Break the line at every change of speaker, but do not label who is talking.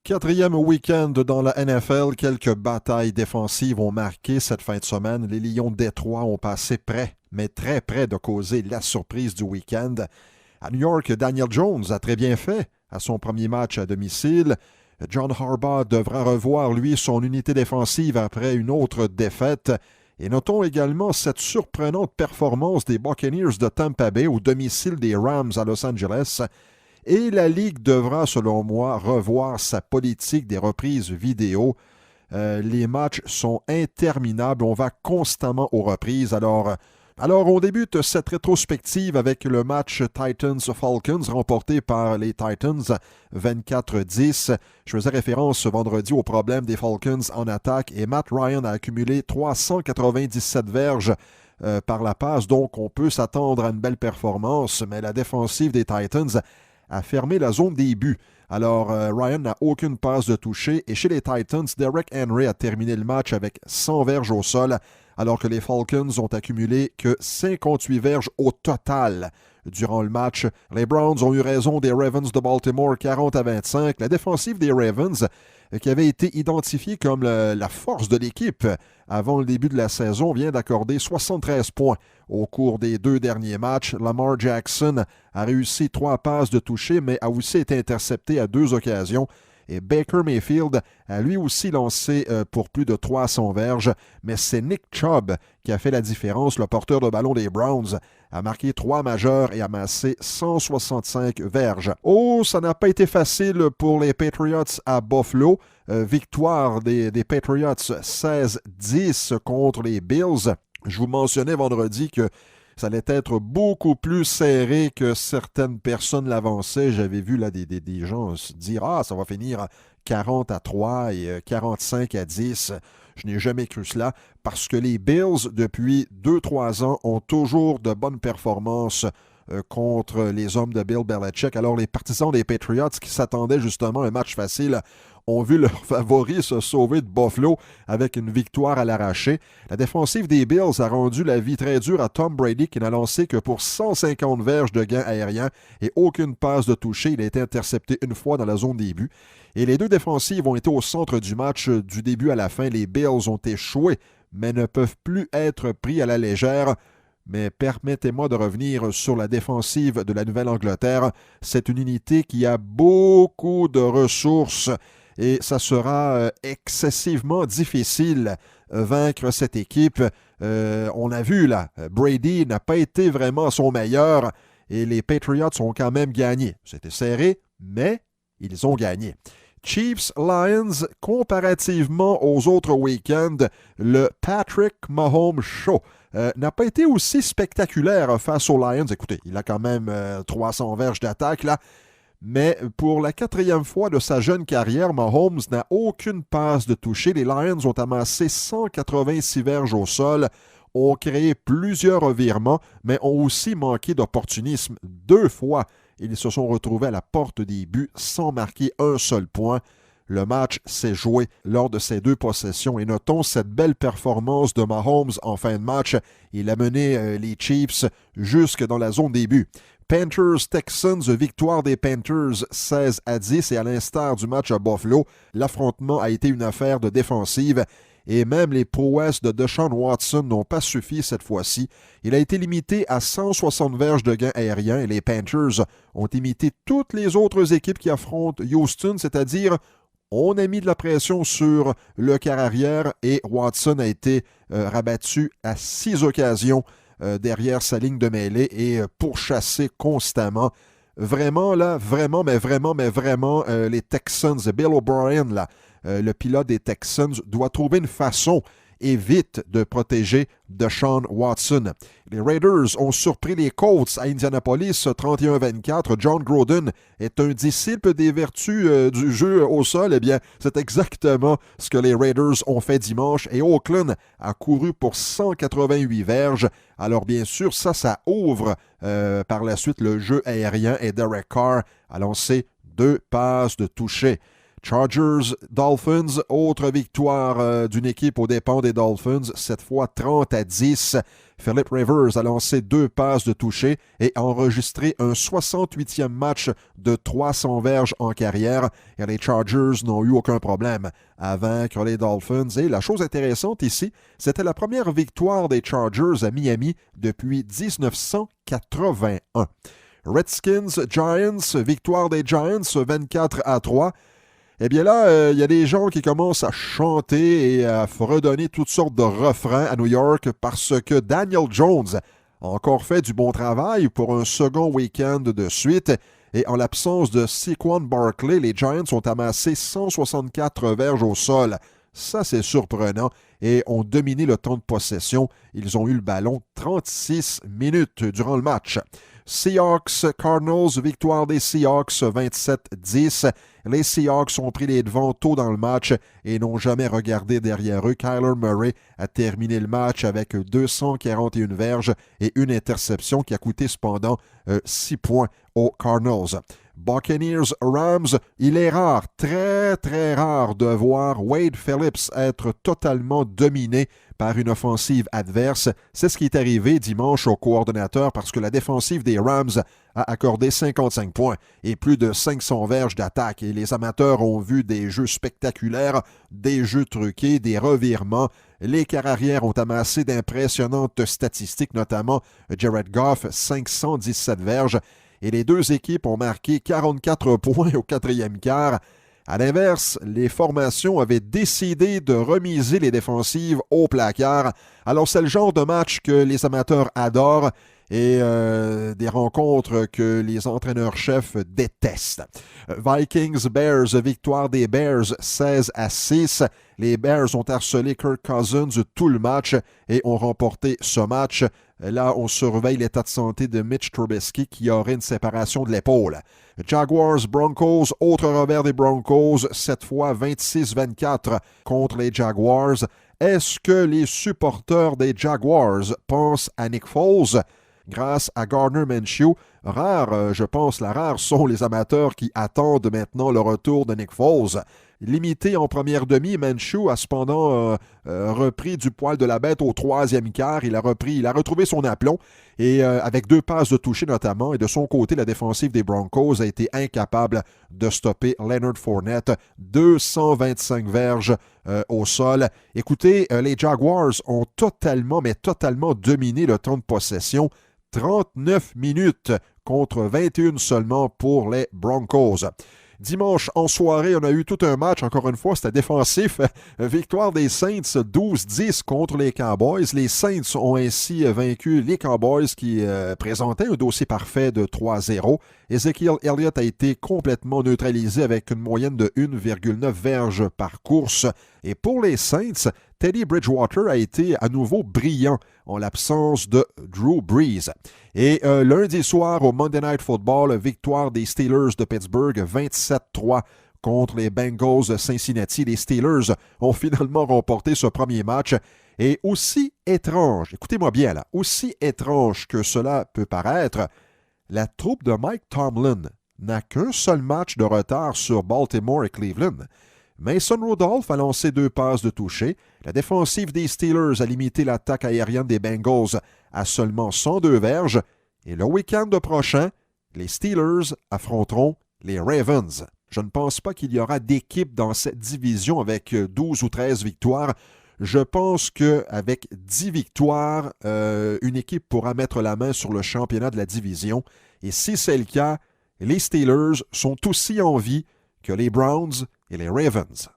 Quatrième week-end dans la NFL, quelques batailles défensives ont marqué cette fin de semaine. Les Lions de Détroit ont passé près, mais très près de causer la surprise du week-end. À New York, Daniel Jones a très bien fait à son premier match à domicile. John Harbaugh devra revoir, lui, son unité défensive après une autre défaite. Et notons également cette surprenante performance des Buccaneers de Tampa Bay au domicile des Rams à Los Angeles. Et la Ligue devra, selon moi, revoir sa politique des reprises vidéo. Les matchs sont interminables. On va constamment aux reprises. Alors, on débute cette rétrospective avec le match Titans-Falcons remporté par les Titans 24-10. Je faisais référence ce vendredi au problème des Falcons en attaque et Matt Ryan a accumulé 397 verges par la passe. Donc, on peut s'attendre à une belle performance, mais la défensive des Titans a fermé la zone des buts. Alors, Ryan n'a aucune passe de toucher et chez les Titans, Derrick Henry a terminé le match avec 100 verges au sol, alors que les Falcons ont accumulé que 58 verges au total durant le match. Les Browns ont eu raison des Ravens de Baltimore 40-25. La défensive des Ravens, qui avait été identifiée comme la force de l'équipe avant le début de la saison, vient d'accorder 73 points au cours des deux derniers matchs. Lamar Jackson a réussi 3 passes de toucher, mais a aussi été intercepté à 2 occasions. Et Baker Mayfield a lui aussi lancé pour plus de 300 verges, mais c'est Nick Chubb qui a fait la différence. Le porteur de ballon des Browns a marqué 3 majeurs et amassé 165 verges. Oh, ça n'a pas été facile pour les Patriots à Buffalo. Victoire des Patriots 16-10 contre les Bills. Je vous mentionnais vendredi que ça allait être beaucoup plus serré que certaines personnes l'avançaient. J'avais vu là, des gens se dire « Ah, ça va finir 40-3 et 45-10 ». Je n'ai jamais cru cela parce que les Bills, depuis 2-3 ans, ont toujours de bonnes performances contre les hommes de Bill Belichick. Alors, les partisans des Patriots qui s'attendaient justement à un match facile ont vu leurs favoris se sauver de Buffalo avec une victoire à l'arraché. La défensive des Bills a rendu la vie très dure à Tom Brady qui n'a lancé que pour 150 verges de gains aériens et aucune passe de toucher. Il a été intercepté une fois dans la zone des buts. Et les deux défensives ont été au centre du match du début à la fin. Les Bills ont échoué, mais ne peuvent plus être pris à la légère. Mais permettez-moi de revenir sur la défensive de la Nouvelle-Angleterre. C'est une unité qui a beaucoup de ressources et ça sera excessivement difficile vaincre cette équipe. On a vu là, Brady n'a pas été vraiment à son meilleur et les Patriots ont quand même gagné. C'était serré, mais ils ont gagné. Chiefs-Lions, comparativement aux autres week-ends, le Patrick Mahomes Show n'a pas été aussi spectaculaire face aux Lions. Écoutez, il a quand même 300 verges d'attaque là. Mais pour la 4e fois de sa jeune carrière, Mahomes n'a aucune passe de toucher. Les Lions ont amassé 186 verges au sol, ont créé plusieurs revirements, mais ont aussi manqué d'opportunisme 2 fois. Ils se sont retrouvés à la porte des buts sans marquer un seul point. Le match s'est joué lors de ces 2 possessions et notons cette belle performance de Mahomes en fin de match. Il a mené les Chiefs jusque dans la zone des buts. Panthers-Texans, victoire des Panthers 16-10 et à l'instar du match à Buffalo, l'affrontement a été une affaire de défensive et même les prouesses de Deshaun Watson n'ont pas suffi cette fois-ci. Il a été limité à 160 verges de gains aériens et les Panthers ont imité toutes les autres équipes qui affrontent Houston, c'est-à-dire on a mis de la pression sur le quart arrière et Watson a été rabattu à 6 occasions derrière sa ligne de mêlée et pourchassé constamment. Vraiment, là, vraiment, les Texans, Bill O'Brien, là, le pilote des Texans, doit trouver une façon et vite de protéger Deshaun Watson. Les Raiders ont surpris les Colts à Indianapolis 31-24. John Gruden est un disciple des vertus du jeu au sol. Eh bien, c'est exactement ce que les Raiders ont fait dimanche. Et Oakland a couru pour 188 verges. Alors, bien sûr, ça ouvre par la suite le jeu aérien et Derek Carr a lancé 2 passes de toucher. Chargers-Dolphins, autre victoire d'une équipe aux dépens des Dolphins, cette fois 30-10. Philip Rivers a lancé 2 passes de toucher et a enregistré un 68e match de 300 verges en carrière. Et les Chargers n'ont eu aucun problème à vaincre les Dolphins. Et la chose intéressante ici, c'était la première victoire des Chargers à Miami depuis 1981. Redskins-Giants, victoire des Giants 24-3. Eh bien là, il y a des gens qui commencent à chanter et à redonner toutes sortes de refrains à New York parce que Daniel Jones a encore fait du bon travail pour un second week-end de suite. Et en l'absence de Saquon Barkley, les Giants ont amassé 164 verges au sol. Ça, c'est surprenant. Et ont dominé le temps de possession. Ils ont eu le ballon 36 minutes durant le match. Seahawks-Cardinals, victoire des Seahawks 27-10. Les Seahawks ont pris les devants tôt dans le match et n'ont jamais regardé derrière eux. Kyler Murray a terminé le match avec 241 verges et une interception qui a coûté cependant 6 points aux Cardinals. Buccaneers-Rams, il est rare, très très rare de voir Wade Phillips être totalement dominé par une offensive adverse. C'est ce qui est arrivé dimanche au coordonnateur parce que la défensive des Rams a accordé 55 points et plus de 500 verges d'attaque. Et les amateurs ont vu des jeux spectaculaires, des jeux truqués, des revirements. Les quarts arrière ont amassé d'impressionnantes statistiques, notamment Jared Goff, 517 verges. Et les deux équipes ont marqué 44 points au quatrième quart. À l'inverse, les formations avaient décidé de remiser les défensives au placard. Alors c'est le genre de match que les amateurs adorent et des rencontres que les entraîneurs-chefs détestent. Vikings-Bears, victoire des Bears 16-6. Les Bears ont harcelé Kirk Cousins tout le match et ont remporté ce match. Là, on surveille l'état de santé de Mitch Trubisky qui aurait une séparation de l'épaule. Jaguars-Broncos, autre revers des Broncos, cette fois 26-24 contre les Jaguars. Est-ce que les supporters des Jaguars pensent à Nick Foles? Grâce à Gardner Minshew, rares sont les amateurs qui attendent maintenant le retour de Nick Foles. Limité en première demi, Minshew a cependant repris du poil de la bête au troisième quart. Il a retrouvé son aplomb et avec 2 passes de toucher notamment. Et de son côté, la défensive des Broncos a été incapable de stopper Leonard Fournette. 225 verges au sol. Écoutez, les Jaguars ont totalement dominé le temps de possession. 39 minutes contre 21 seulement pour les Broncos. Dimanche en soirée, on a eu tout un match, encore une fois, c'était défensif. Victoire des Saints 12-10 contre les Cowboys. Les Saints ont ainsi vaincu les Cowboys qui présentaient un dossier parfait de 3-0. Ezekiel Elliott a été complètement neutralisé avec une moyenne de 1,9 verges par course. Et pour les Saints, Teddy Bridgewater a été à nouveau brillant en l'absence de Drew Brees. Et lundi soir au Monday Night Football, victoire des Steelers de Pittsburgh 27-3 contre les Bengals de Cincinnati. Les Steelers ont finalement remporté ce premier match. Et aussi étrange, écoutez-moi bien là, aussi étrange que cela peut paraître, la troupe de Mike Tomlin n'a qu'un seul match de retard sur Baltimore et Cleveland. Mason Rudolph a lancé 2 passes de toucher. La défensive des Steelers a limité l'attaque aérienne des Bengals à seulement 102 verges. Et le week-end prochain, les Steelers affronteront les Ravens. Je ne pense pas qu'il y aura d'équipe dans cette division avec 12 ou 13 victoires. Je pense qu'avec 10 victoires, une équipe pourra mettre la main sur le championnat de la division. Et si c'est le cas, les Steelers sont aussi en vie que les Browns et les Ravens.